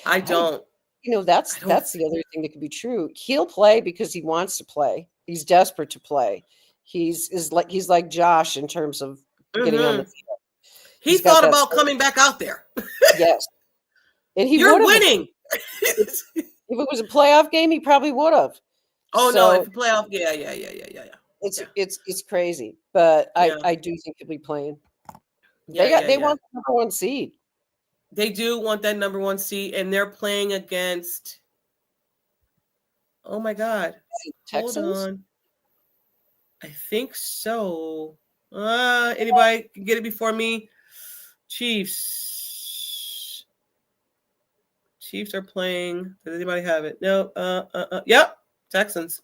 I don't. That's the other thing that could be true. He'll play because he wants to play. He's desperate to play. He's like Josh in terms of getting on the field. He thought about coming back out there. Yes. And You're winning. If it was a playoff game, he probably would have. Oh, so, no, if a playoff, yeah. It's crazy. But I do think he'll be playing. They want the number 1 seed. They do want that number 1 seed, and they're playing against. Oh my God! Texans? Hold on. I think so. Anybody can get it before me? Chiefs. Chiefs are playing. Does anybody have it? No. Yep. Texans.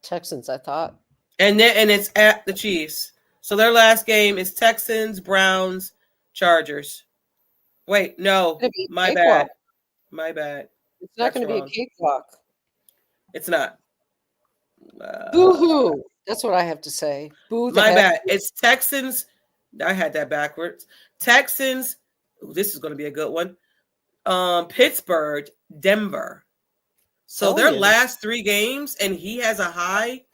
Texans, I thought. And it's at the Chiefs. So their last game is Texans, Browns, Chargers. Wait, no, my bad. It's not going to be a cakewalk. It's not. Boo-hoo. That's what I have to say. Boo. My bad. It's Texans. I had that backwards. Texans. Ooh, this is going to be a good one. Pittsburgh, Denver. So their last 3 games, and he has a high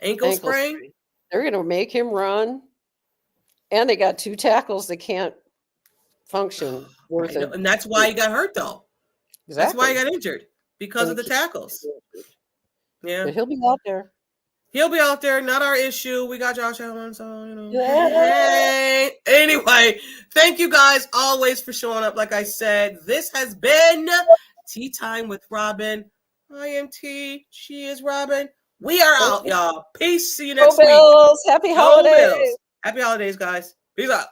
ankle sprain. They're going to make him run. And they got 2 tackles that can't function. And that's why he got hurt, though. Exactly. That's why he got injured, because of the tackles. Yeah. But he'll be out there. Not our issue. We got Josh Allen, so, Hey. Anyway, thank you guys always for showing up. Like I said, this has been Tea Time with Robyn. I am T. She is Robyn. We are out, y'all. Peace. See you next week. Happy holidays. Happy holidays, guys. Peace out.